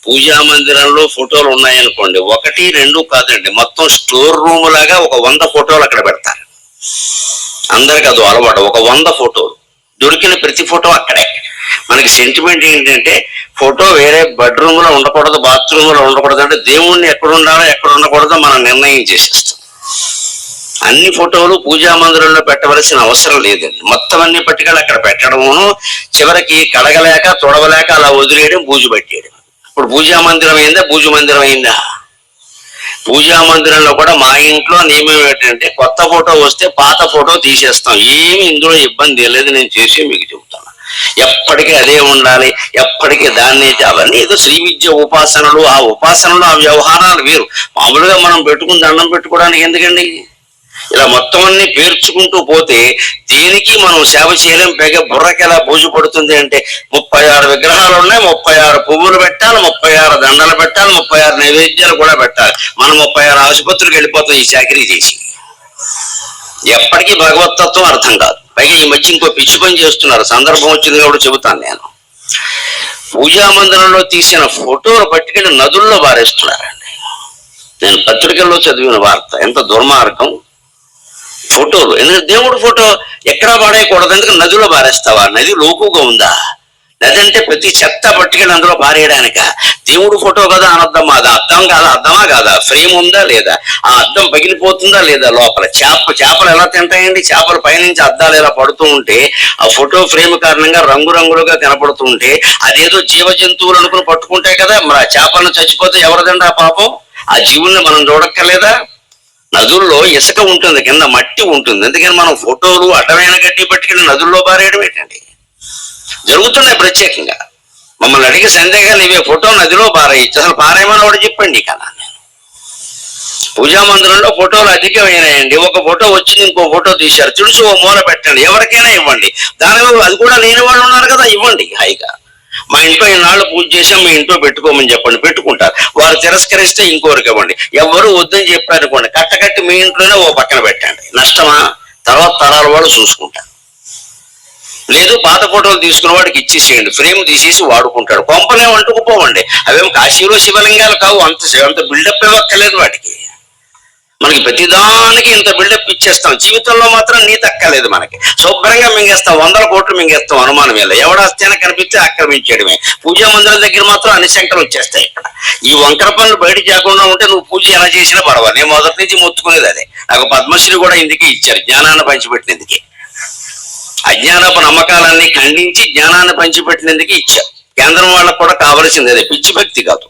పూజా మందిరంలో ఫోటోలు ఉన్నాయనుకోండి, 1, 2 కాదండి, మొత్తం స్టోర్ రూమ్ లాగా ఒక 100 ఫోటోలు అక్కడ పెడతారు. అందరికి అది అలవాటు, ఒక 100 ఫోటోలు, దొరికిన ప్రతి ఫోటో అక్కడే. మనకి సెంటిమెంట్ ఏంటంటే ఫోటో వేరే బెడ్రూమ్ లో ఉండకూడదు, బాత్రూమ్ లో ఉండకూడదు, అంటే దేవుణ్ణి ఎక్కడ ఉండాలో ఎక్కడ ఉండకూడదో మనం నిర్ణయం చేసేస్తాం. అన్ని ఫోటోలు పూజా మందిరంలో పెట్టవలసిన అవసరం లేదండి. మొత్తం అన్ని పట్టుకెళ్ళి అక్కడ పెట్టడమును, చివరికి కడగలేక తొడవలేక అలా వదిలేయడం, బూజు పెట్టేయడం. ఇప్పుడు పూజా మందిరం అయిందా, బూజు మందిరం అయిందా? పూజా మందిరంలో కూడా మా ఇంట్లో నియమం ఏంటంటే కొత్త ఫోటో వస్తే పాత ఫోటో తీసేస్తాం. ఏమి ఇందులో ఇబ్బంది లేదు, నేను చేసి మీకు చెబుతాను. ఎప్పటికీ అదే ఉండాలి, ఎప్పటికీ దాన్ని, అవన్నీ ఏదో శ్రీ విద్య ఉపాసనలు, ఆ ఉపాసనలు, ఆ వ్యవహారాలు వేరు. మామూలుగా మనం పెట్టుకుని దండం పెట్టుకోవడానికి ఎందుకండి? ఇలా మొత్తం అన్ని పేర్చుకుంటూ పోతే దేనికి మనం సేవ చేయలేం. పైగా బుర్రకి ఎలా బూజు పడుతుంది అంటే 36 విగ్రహాలు ఉన్నాయి, 36 పువ్వులు పెట్టాలి, 36 దండలు పెట్టాలి, 36 నైవేద్యాలు కూడా పెట్టాలి. మనం 36 ఆసుపత్రికి వెళ్ళిపోతాం ఈ చాకరీ చేసి. ఎప్పటికీ భగవతత్వం అర్థం కాదు. పైగా ఈ మధ్య ఇంకో పిచ్చి పని చేస్తున్నారు, సందర్భం వచ్చింది కాబట్టి చెబుతాను నేను. పూజా మందిరంలో తీసిన ఫోటోలు పట్టుకెళ్ళి నదుల్లో బారేస్తున్నారండి. నేను పత్రికల్లో చదివిన వార్త. ఎంత దుర్మార్గం! ఫోటోలు, ఎందుకంటే దేవుడు ఫోటో ఎక్కడా పాడేయకూడదు, ఎందుకంటే నదిలో బారేస్తావా? నది లోకుగా ఉందా? నది అంటే ప్రతి చెత్త పట్టుకెళ్ళి అందులో పారేయడానిక? దేవుడు ఫోటో కదా అనర్థం, అది అర్థం కాదా? అర్థమా కాదా? ఫ్రేమ్ ఉందా లేదా? ఆ అద్దం పగిలిపోతుందా లేదా? లోపల చేపలు ఎలా తింటాయండి? చేపలు పైనుంచి అద్దాలు ఎలా పడుతూ ఉంటే ఆ ఫోటో ఫ్రేమ్ కారణంగా రంగురంగులుగా కనపడుతూ ఉంటే అదేదో జీవ జంతువులు అనుకుని పట్టుకుంటాయి కదా. మరి ఆ చేపలను చచ్చిపోతే ఎవరిదండి ఆ పాపం? ఆ జీవుల్ని మనం చూడక్కర్లేదా? నదుల్లో ఇసుక ఉంటుంది, కింద మట్టి ఉంటుంది, అందుకని మనం ఫోటోలు అడ్డమైన గడ్డి పట్టుకెళ్ళి నదుల్లో పారేయడం ఏంటండి? జరుగుతున్నాయి ప్రత్యేకంగా. మమ్మల్ని అడిగే సందేహాలు ఇవే, ఫోటో నదిలో పారేయచ్చు, అసలు పారేయమని ఒకటి చెప్పండి కదా. పూజా మందిరంలో ఫోటోలు అధికమైనాయండి. ఒక ఫోటో వచ్చింది, ఇంకో ఫోటో తీశారు, తుడిసి ఓ మూల పెట్టండి, ఎవరికైనా ఇవ్వండి. దానిలో అది కూడా లేని వాళ్ళు ఉన్నారు కదా, ఇవ్వండి హాయిగా. మా ఇంట్లో ఇన్నాళ్ళు పూజ చేసాం, మీ ఇంట్లో పెట్టుకోమని చెప్పండి, పెట్టుకుంటారు. వారు తిరస్కరిస్తే ఇంకోరికి ఇవ్వండి. ఎవరు వద్దని చెప్పారనుకోండి, కట్టకట్టి మీ ఇంట్లోనే ఓ పక్కన పెట్టండి. నష్టమా? తర్వాత తరాల వాళ్ళు చూసుకుంటారు. లేదు, పాత ఫోటోలు తీసుకున్న వాడికి ఇచ్చేసేయండి, ఫ్రేమ్ తీసేసి వాడుకుంటాడు. కొంపనే వంటుకుపోవండి. అవేం కాశీలో శివలింగాలు కావు, అంత బిల్డప్ ఇవ్వక్కర్లేదు వాటికి. మనకి ప్రతిదానికి ఇంత బిల్డప్ ఇచ్చేస్తాం, జీవితంలో మాత్రం నీతి అక్కర్లేదు మనకి. శుభ్రంగా మింగేస్తాం, 100 కోట్లు మింగేస్తాం, అనుమానం ఎలా. ఎవడాస్తేనే కనిపిస్తే ఆక్రమించేయడమే. పూజా మందిరం దగ్గర మాత్రం అన్ని శంకలు వచ్చేస్తాయి. ఇక్కడ ఈ వంకర పనులు బయట చేయకుండా ఉంటే నువ్వు పూజ ఎలా చేసినా పర్వాలేదు. నేను మొదటి నుంచి మొత్తుకునేది అదే. నాకు పద్మశ్రీ కూడా ఇందుకే ఇచ్చారు, జ్ఞానాన్ని పంచిపెట్టినందుకే. అజ్ఞానపు నమ్మకాలన్నీ ఖండించి జ్ఞానాన్ని పంచిపెట్టినందుకు ఇచ్చారు. కేంద్రం వాళ్ళకు కూడా కావలసింది అదే, పిచ్చి భక్తి కాదు.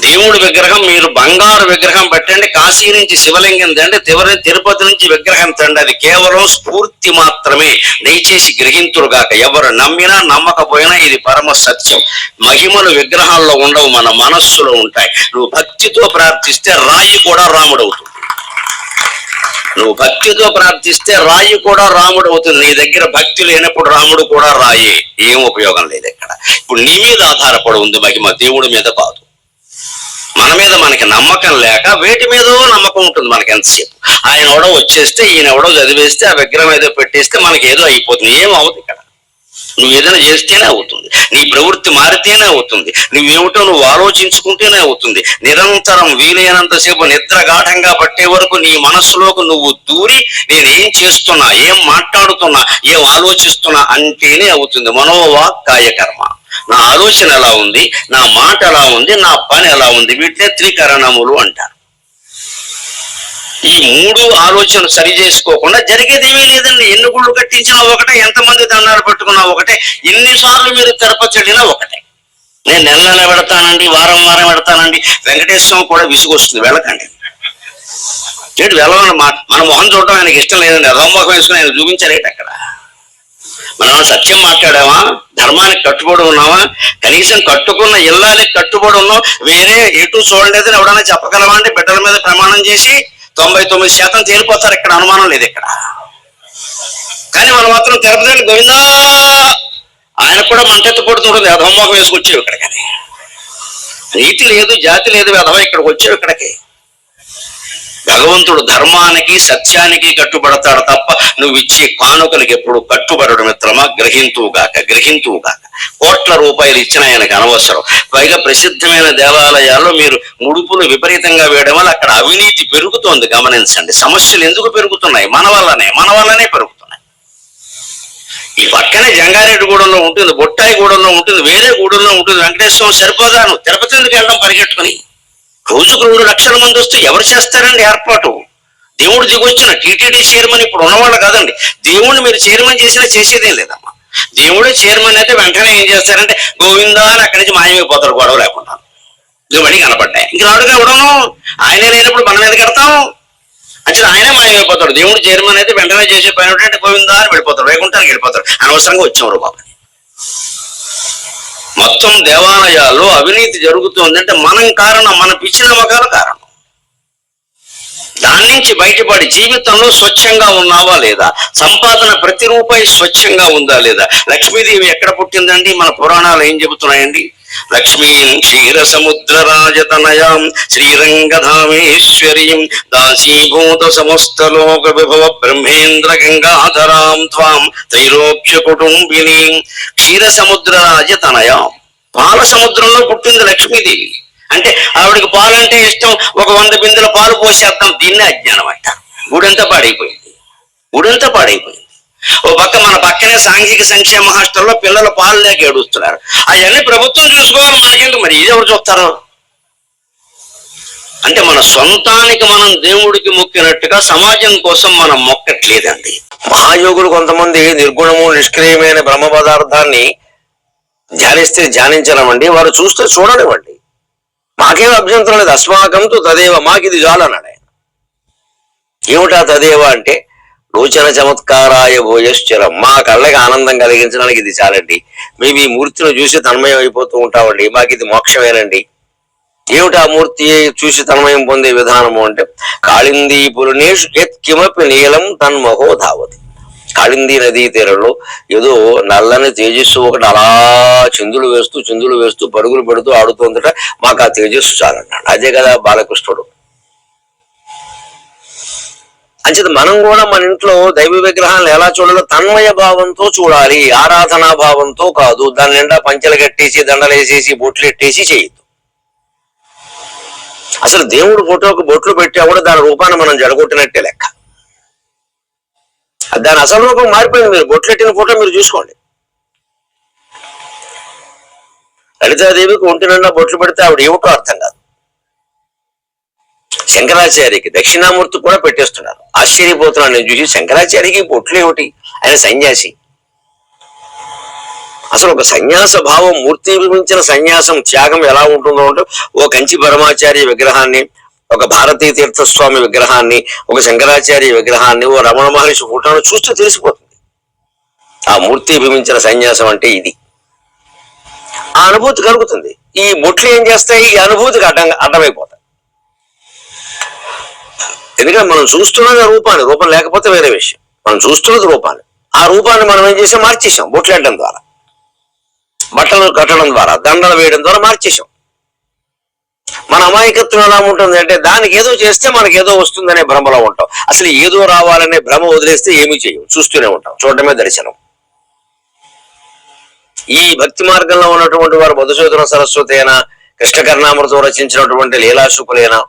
దేవుడి విగ్రహం మీరు బంగారు విగ్రహం పెట్టండి, కాశీ నుంచి శివలింగం తండి, తిరుపతి నుంచి విగ్రహం తండి, అది కేవలం స్ఫూర్తి మాత్రమే. దయచేసి గ్రహింతురుగాక. ఎవరు నమ్మినా నమ్మకపోయినా ఇది పరమ సత్యం. మహిమలు విగ్రహాల్లో ఉండవు, మన మనస్సులో ఉంటాయి. నువ్వు భక్తితో ప్రార్థిస్తే రాయి కూడా రాముడవుతుంది. నువ్వు భక్తితో ప్రార్థిస్తే రాయి కూడా రాముడు అవుతుంది. నీ దగ్గర భక్తి లేనప్పుడు రాముడు కూడా రాయే. ఏం ఉపయోగం లేదు ఇక్కడ. ఇప్పుడు నీ మీద ఆధారపడి ఉంది మహిమ, దేవుడి మీద కాదు. మన మీద మనకి నమ్మకం లేక వేటి మీదో నమ్మకం ఉంటుంది మనకి ఎంతసేపు. ఆయన ఎవడో వచ్చేస్తే, ఈయన ఎవడో చదివేస్తే, ఆ విగ్రహం ఏదో పెట్టేస్తే మనకి ఏదో అయిపోతుంది. ఏం అవుతుంది ఇక్కడ? నువ్వు ఏదైనా చేస్తేనే అవుతుంది, నీ ప్రవృత్తి మారితేనే అవుతుంది, నువ్వేమిటో నువ్వు ఆలోచించుకుంటేనే అవుతుంది. నిరంతరం వీలైనంతసేపు నిద్ర గాఢంగా పట్టే వరకు నీ మనస్సులోకి నువ్వు దూరి నేనేం చేస్తున్నా, ఏం మాట్లాడుతున్నా, ఏం ఆలోచిస్తున్నా అంటేనే అవుతుంది. మనోవాక్ కాయకర్మ. నా ఆలోచన ఎలా ఉంది, నా మాట ఎలా ఉంది, నా పని ఎలా ఉంది, వీటినే త్రికరణములు అంటారు. ఈ 3 ఆలోచనలు సరి చేసుకోకుండా జరిగేది ఏమీ లేదండి. ఎన్ని గుళ్ళు కట్టించినా ఒకటే, ఎంతమంది దండాలు పెట్టుకున్నా ఒకటే, ఎన్నిసార్లు మీరు తిరుపతి వెళ్ళినా ఒకటే. నేను నెల పెడతానండి, వారం పెడతానండి. వెంకటేశ్వరం కూడా విసుగొస్తుంది, వెళ్ళకండి. ఏంటి వెళ్ళమని మన మొహం చూడటం ఆయనకి ఇష్టం లేదండి. అధోముఖం వేసుకుని ఆయన చూపించారేట అక్కడ. మనం సత్యం మాట్లాడామా? ధర్మానికి కట్టుబడి ఉన్నామా? కనీసం కట్టుకున్న ఇల్లానికి కట్టుబడి ఉన్నాం. వేరే ఎటు చూడలేదని ఎవడన్నా చెప్పగలవా అండి? బిడ్డల మీద ప్రమాణం చేసి 99% తేలిపోతారు. ఇక్కడ అనుమానం లేదు ఇక్కడ. కానీ మనం మాత్రం తిరుపతి గోవిందా, ఆయన కూడా మంటెత్తి పడుతుంటుంది. అధోముఖం వేసుకొచ్చేవి ఇక్కడ. కానీ నీతి లేదు, జాతి లేదు, అధవ ఇక్కడికి వచ్చేవి ఇక్కడికి. భగవంతుడు ధర్మానికి సత్యానికి కట్టుబడతాడు తప్ప నువ్వు ఇచ్చే కానుకలకి ఎప్పుడు కట్టుబడడు మిత్రమా. గ్రహింతువుగాక. కోట్ల రూపాయలు ఇచ్చిన ఆయనకు అనవసరం. పైగా ప్రసిద్ధమైన దేవాలయాల్లో మీరు ముడుపులు విపరీతంగా వేయడం వల్ల అక్కడ అవినీతి పెరుగుతోంది. గమనించండి. సమస్యలు ఎందుకు పెరుగుతున్నాయి? మన వల్లనే పెరుగుతున్నాయి. ఈ పక్కనే జంగారెడ్డిగూడెంలో ఉంటుంది, బొట్టాయిగూడెంలో ఉంటుంది, వేరే గూడెంలో ఉంటుంది. వెంకటేశ్వరం సరిపోదాను తిరుపతి ఎందుకు వెళ్ళడం పరిగెట్టుకుని? రోజుకు 2 లక్షల మంది వస్తే ఎవరు చేస్తారండి ఏర్పాటు? దేవుడు దిగొచ్చిన టీటీడీ చైర్మన్ ఇప్పుడు ఉన్నవాళ్ళు కాదండి. దేవుడిని మీరు చైర్మన్ చేసినా చేసేదేం లేదమ్మా. దేవుడే చైర్మన్ అయితే వెంటనే ఏం చేస్తారంటే గోవిందా అని అక్కడి నుంచి మాయమైపోతారు, గొడవ లేకుండా. మళ్ళీ కనపడ్డాయి. ఇంక రాడుగా ఇవ్వడము. ఆయనే లేనప్పుడు మన మీద కడతాం. అసలు ఆయనే మాయమైపోతాడు. దేవుడు చైర్మన్ అయితే వెంటనే చేసే పని ఏంటంటే గోవిందా అని వెళ్ళిపోతాడు, వైకుంఠానికి వెళ్ళిపోతాడు. అనవసరంగా వచ్చాము బాబు. మొత్తం దేవాలయాల్లో అవినీతి జరుగుతుందంటే మనం కారణం, మన పిచ్చి నమ్మకాలు కారణం. దాని నుంచి బయటపడి జీవితంలో స్వచ్ఛంగా ఉన్నావా లేదా? సంపాదన ప్రతి రూపాయి స్వచ్ఛంగా ఉందా లేదా? లక్ష్మీదేవి ఎక్కడ పుట్టిందండి? మన పురాణాలు ఏం చెబుతున్నాయండి? లక్ష్మీం క్షీర సముద్ర రాజతనయాం శ్రీరంగధామేశ్వరీం దాసీభూత సమస్త లోక విభవ బ్రహ్మేంద్ర గంగాధరాం త్వాం త్రైలోక్య కుటుంబినీం. క్షీర సముద్ర రాజతనయాం, పాల సముద్రంలో పుట్టింది లక్ష్మీదేవి. అంటే ఆవిడకి పాలు అంటే ఇష్టం. ఒక 100 బిందెల పాలు పోసేద్దాం, దీన్నే అజ్ఞానం అంటారు. గుడంతా పాడైపోయింది. ఓ పక్క మన పక్కనే సాంఘిక సంక్షేమ హాస్టల్లో పిల్లలు పాలు లేక ఏడుస్తున్నారు. అవన్నీ ప్రభుత్వం చూసుకోవాలి, మనకెందుకు? మరి ఇది ఎవరు చూస్తారు? అంటే మన సొంతానికి మనం దేవుడికి మొక్కినట్టుగా సమాజం కోసం మనం మొక్కట్లేదండి. మహాయోగులు కొంతమంది నిర్గుణము నిష్క్రియమైన బ్రహ్మ పదార్థాన్ని ధ్యానిస్తే ధ్యానించలేమండి, వారు చూస్తే చూడనివ్వండి, మాకేం అభ్యంతరం లేదు. అస్మాకంతో తదేవ, మాకు ఇది చాలు అన్నాడు ఆయన. ఏమిటా తదేవ అంటే లోచన చమత్కారాయ భోయశ్చరం, మా కళ్ళకి ఆనందం కలిగించడానికి ఇది చాలండి. మేము ఈ మూర్తిని చూసి తన్మయం అయిపోతూ ఉంటామండి, మాకు ఇది మోక్షమేనండి. ఏమిటా మూర్తి చూసి తన్మయం పొందే విధానము అంటే కాళిందీ పురుణేషు కిమపి నీలం తన్మహో ధావతి. కాళిందీ నదీ తీరంలో ఏదో నల్లని తేజస్సు ఒకటి అలా చిందులు వేస్తూ పరుగులు పెడుతూ ఆడుతుందట, మాకు ఆ తేజస్సు చాలన్నాడు. అదే కదా బాలకృష్ణుడు. అంచేత మనం కూడా మన ఇంట్లో దైవ విగ్రహాలను ఎలా చూడాలో తన్మయ భావంతో చూడాలి, ఆరాధనా భావంతో కాదు. దాని నిండా పంచెలు కట్టేసి దండలేసేసి బొట్లు ఎట్టేసి చేయొద్దు. అసలు దేవుడు ఫోటోకు బొట్లు పెట్టా కూడా దాని రూపాన్ని మనం జడగొట్టినట్టే లెక్క. దాని అసలు రూపం మారిపోయింది. మీరు బొట్లెట్టిన ఫోటో మీరు చూసుకోండి. లలితాదేవికి ఒంటి నిండా బొట్లు పెడితే ఆవిడ ఏమిటో అర్థం కాదు. శంకరాచార్యకి దక్షిణామూర్తి కూడా పెట్టేస్తున్నారు. ఆశ్చర్యపోతున్నాను నేను చూసి, శంకరాచార్యకి బొట్లు ఏమిటి? ఆయన సన్యాసి. అసలు ఒక సన్యాస భావం, మూర్తి మించిన సన్యాసం త్యాగం ఎలా ఉంటుందో అంటే ఓ కంచి పరమాచార్య విగ్రహాన్ని, ఒక భారతీ తీర్థస్వామి విగ్రహాన్ని, ఒక శంకరాచార్య విగ్రహాన్ని, ఓ రమణ మహర్షి ఫోటోను చూస్తే తెలిసిపోతుంది ఆ మూర్తి భవించిన సన్యాసం అంటే ఇది. ఆ అనుభూతి కలుగుతుంది. ఈ బొట్లు ఏం చేస్తాయి? ఈ అనుభూతికి అడ్డమైపోతాయి. ఎందుకంటే మనం చూస్తున్నది రూపం లేకపోతే వేరే విషయం. మనం చూస్తున్నది రూపాన్ని, ఆ రూపాన్ని మనం ఏం చేసాం? మార్చేసాం. బొట్లు వేయడం ద్వారా, బట్టలు కట్టడం ద్వారా, దండలు వేయడం ద్వారా మార్చేసాం. మన అమాయకత్వం ఎలా ఉంటుంది అంటే దానికి ఏదో చేస్తే మనకి ఏదో వస్తుందనే భ్రమలో ఉంటాం. అసలు ఏదో రావాలనే భ్రమ వదిలేస్తే ఏమీ చేయం, చూస్తూనే ఉంటాం. చూడటమే దర్శనం. ఈ భక్తి మార్గంలో ఉన్నటువంటి వారు మధుసూదన సరస్వతి అయినా, కృష్ణ కర్ణామృతం రచించినటువంటి లీలాశుకులైనా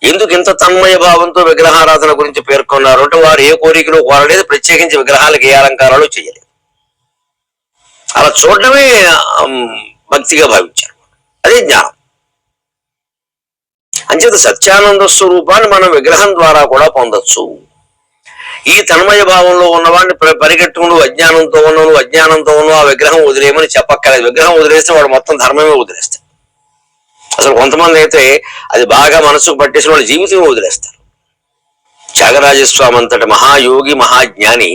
ఎందుకు ఇంత తన్మయ భావంతో విగ్రహారాధన గురించి పేర్కొన్నారు అంటే వారు ఏ కోరికలు కోరలేదు, ప్రత్యేకించి విగ్రహాలకు ఏ అలంకారాలు చేయలేదు. అలా చూడటమే భక్తిగా భావించారు. అదే జ్ఞానం. అంచేత సత్యానంద స్వరూపాన్ని మనం విగ్రహం ద్వారా కూడా పొందొచ్చు. ఈ తన్మయ భావంలో ఉన్నవాడిని పరిగెట్టుకుని అజ్ఞానంతో ఉన్నావు ఆ విగ్రహం వదిలేయమని చెప్పక్కర్లేదు. విగ్రహం వదిలేస్తే వాడు మొత్తం ధర్మమే వదిలేస్తాడు. అసలు కొంతమంది అయితే అది బాగా మనసుకు పట్టేసిన వాళ్ళు జీవితమే వదిలేస్తారు. త్యాగరాజస్వామి అంతటి మహాయోగి మహాజ్ఞాని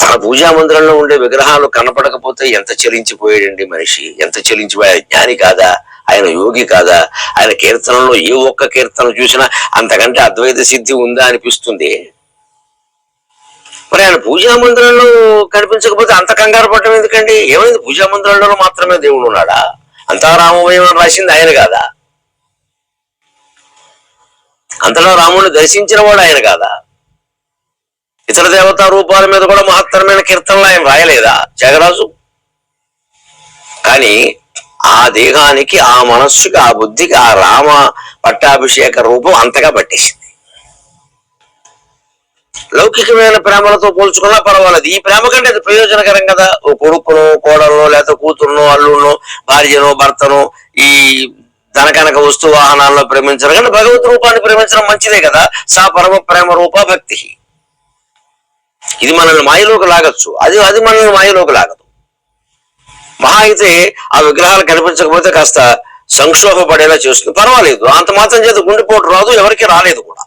తన పూజా మందిరంలో ఉండే విగ్రహాలు కనపడకపోతే ఎంత చెలించిపోయాడండి మనిషి, ఎంత చెలించిపోయాడు. జ్ఞాని కాదా ఆయన? యోగి కాదా ఆయన? కీర్తనలో ఏ ఒక్క కీర్తన చూసినా అంతకంటే అద్వైత సిద్ధి ఉందా అనిపిస్తుంది. మరి ఆయన పూజా మందిరంలో కనిపించకపోతే అంత కంగారు పడటం ఎందుకండి? ఏమైంది? పూజా మందిరంలో మాత్రమే దేవుడు ఉన్నాడా? అంతా రామమయం అని రాసింది ఆయన కాదా? అంతలో రాముడిని దర్శించిన వాడు ఆయన కాదా? ఇతర దేవతా రూపాల మీద కూడా మహత్తరమైన కీర్తనలు ఆయన రాయలేదా త్యాగరాజు? కానీ ఆ దేహానికి, ఆ మనస్సుకి, ఆ బుద్ధికి ఆ రామ పట్టాభిషేక రూపం అంతగా పట్టేసింది. లౌకికమైన ప్రేమలతో పోల్చుకున్నా పర్వాలేదు, ఈ ప్రేమ కంటే అది ప్రయోజనకరం కదా. ఓ కొడుకును, కోడలను, లేకపోతే కూతురును, అల్లును, భార్యను, భర్తను ఈ ధనకనక వస్తు వాహనాల్లో ప్రేమించడం కానీ భగవత్ రూపాన్ని ప్రేమించడం మంచిదే కదా. సా పరమ ప్రేమ రూప భక్తి. ఇది మనల్ని మాయలోకి లాగచ్చు, అది అది మనల్ని మాయలోకి లాగదు. మహా అయితే ఆ విగ్రహాలు కనిపించకపోతే కాస్త సంక్షోభపడేలా చేసుకుని పర్వాలేదు, అంత మాత్రం చేత గుండెపోటు రాదు, ఎవరికి రాలేదు కూడా.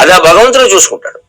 అది ఆ భగవంతుడు చూసుకుంటాడు.